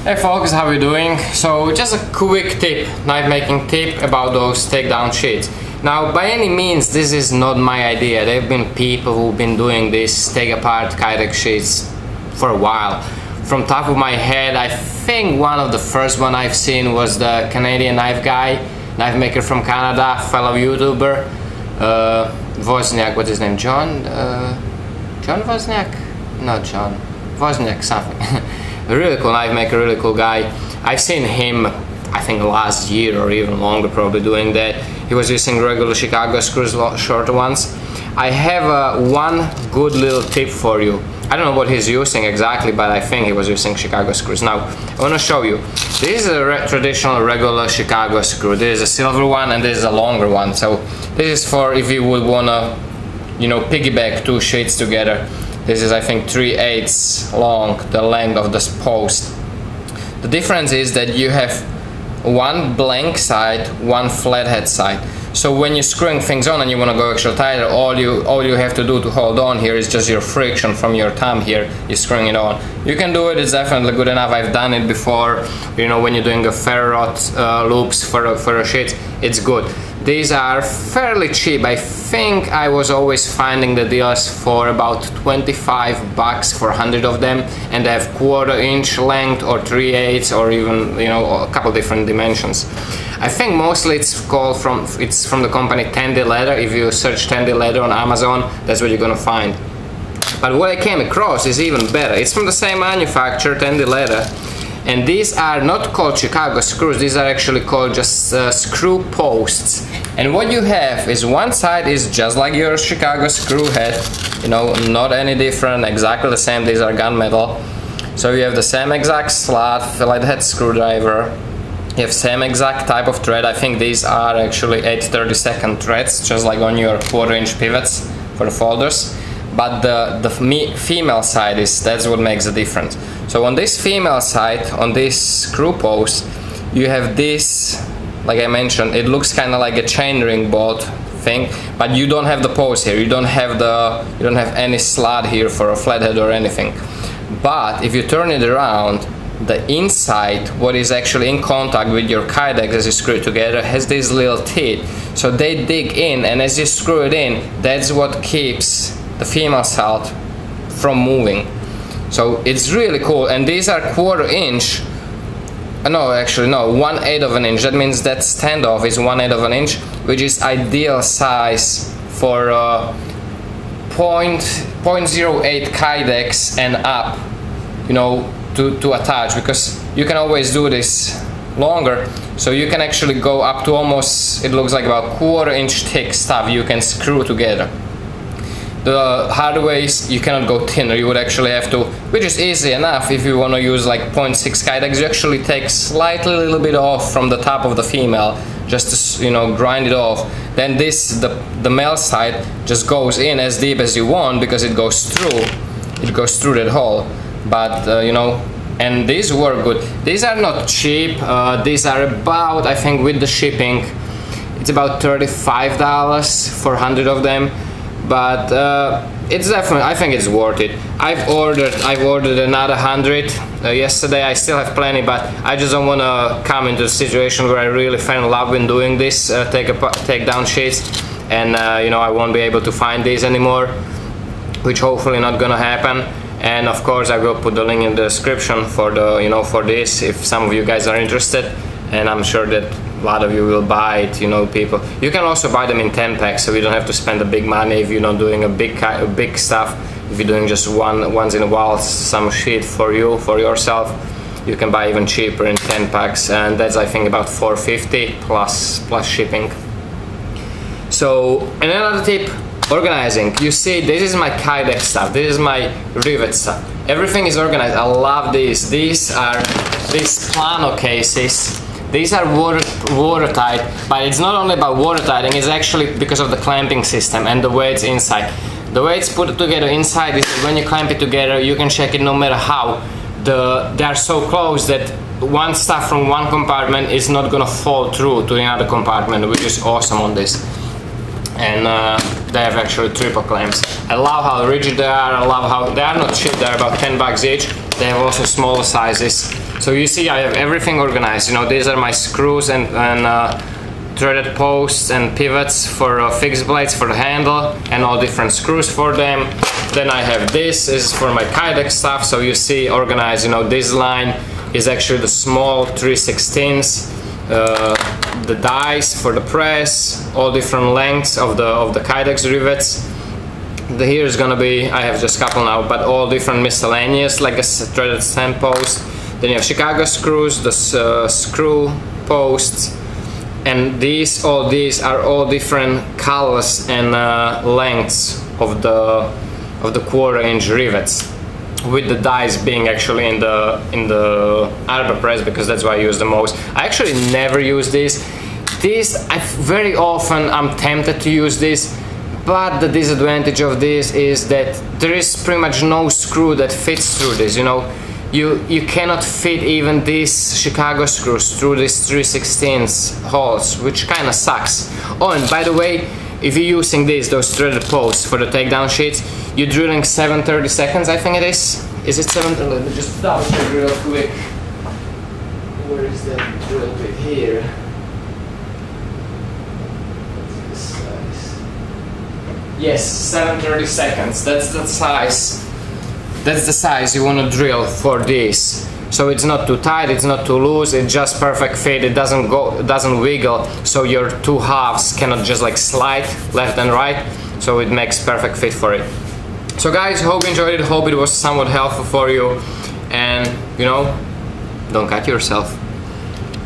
Hey folks, how are you doing? So just a quick tip, knife making tip about those takedown sheets. Now by any means this is not my idea. There have been people who've been doing this take apart Kydex sheets for a while. From top of my head, I think one of the first one I've seen was the Canadian knife guy, knife maker from Canada, fellow YouTuber, Wozniak, what's his name, John Wozniak? Not John, Wozniak something. A really cool knife maker, really cool guy. I've seen him, I think last year or even longer probably doing that. He was using regular Chicago screws, shorter ones. I have one good little tip for you. I don't know what he's using exactly, but I think he was using Chicago screws. Now, I want to show you. This is a traditional regular Chicago screw. This is a silver one and this is a longer one. So this is for if you would want to, you know, piggyback two sheets together. This is, I think, 3/8 long, the length of this post. The difference is that you have one blank side, one flathead side. So when you're screwing things on and you want to go extra tighter, all you have to do to hold on here is just your friction from your thumb here. You're screwing it on. You can do it. It's definitely good enough. I've done it before. You know, when you're doing a ferro rod loops for a sheet, it's good. These are fairly cheap. I think I was always finding the deals for about 25 bucks for 100 of them, and they have 1/4 inch length or 3/8 or even, you know, a couple different dimensions. I think mostly it's from the company Tandy Leather. If you search Tandy Leather on Amazon, that's what you're gonna find. But what I came across is even better. It's from the same manufacturer, Tandy Leather. And these are not called Chicago screws, these are actually called just screw posts. And what you have is one side is just like your Chicago screw head, you know, not any different, exactly the same. These are gunmetal. So you have the same exact slot, flathead screwdriver, you have same exact type of thread. I think these are actually 8/32 threads, just like on your 1/4 inch pivots for the folders. But the female side that's what makes the difference. So on this female side, on this screw post, you have this, like I mentioned, it looks kind of like a chainring bolt thing, but you don't have the post here. You don't have any slot here for a flathead or anything. But if you turn it around, the inside, what is actually in contact with your Kydex as you screw it together, has these little teeth. So they dig in, and as you screw it in, that's what keeps the female side from moving. So it's really cool. And these are 1/4 inch. No, actually no, 1/8 of an inch. That means that standoff is 1/8 of an inch, which is ideal size for 0.08 Kydex and up, you know, to attach, because you can always do this longer. So you can actually go up to almost, it looks like about 1/4 inch thick stuff you can screw together. The hard way is you cannot go thinner. You would actually have to, which is easy enough if you want to use like 0.6 Kydex. You actually take slightly a little bit off from the top of the female, just to, you know, grind it off. Then the male side just goes in as deep as you want, because it goes through that hole. But you know, and these work good. These are not cheap. These are about, I think with the shipping, it's about $35 for 100 of them. But it's definitely, I think it's worth it. I've ordered another 100 yesterday. I still have plenty, but I just don't want to come into a situation where I really fell in love with doing this take down sheets, and you know, I won't be able to find these anymore, which hopefully not gonna happen. And of course I will put the link in the description for the, you know, for this, if some of you guys are interested. And I'm sure that a lot of you will buy it, you know, people. You can also buy them in 10 packs, so you don't have to spend the big money if you're not doing a big stuff. If you're doing just once in a while some sheet for yourself, you can buy even cheaper in 10 packs, and that's, I think, about $4.50 plus shipping. So, and another tip, organizing. You see, this is my Kydex stuff, this is my rivet stuff. Everything is organized. I love these. These are these plano cases. These are watertight, but it's not only about watertighting, it's actually because of the clamping system and the way it's inside. The way it's put together inside is that when you clamp it together, you can check it no matter how. They are so close that one stuff from one compartment is not gonna fall through to another compartment, which is awesome on this. And they have actually triple clamps. I love how rigid they are. I love how they are not cheap. They're about 10 bucks each. They have also smaller sizes. So you see I have everything organized. You know, these are my screws and threaded posts and pivots for fixed blades for the handle, and all different screws for them. Then I have this is for my kydex stuff. So you see organized, you know, this line is actually the small 3/16, the dies for the press, all different lengths of the kydex rivets. Here is gonna be, I have just a couple now, but all different miscellaneous, like a threaded stand post. Then you have Chicago screws, the screw posts, and all these are all different colors and lengths of the 1/4" rivets, with the dies being actually in the arbor press, because that's why I use the most. I actually never use these. Very often I'm tempted to use this, but the disadvantage of this is that there is pretty much no screw that fits through this. You know, you cannot fit even these Chicago screws through these 3/16 holes, which kind of sucks. Oh, and by the way, if you're using those threaded posts for the takedown sheets, you're drilling 7/32, I think it is. Is it 7? Let me just double check real quick. Where is that drill bit? Here. Yes, 7/32. That's the size. That's the size you want to drill for this. So it's not too tight, it's not too loose, it's just perfect fit. It doesn't wiggle, so your two halves cannot just like slide left and right. So it makes perfect fit for it. So guys, hope you enjoyed it. Hope it was somewhat helpful for you. And you know, don't cut yourself.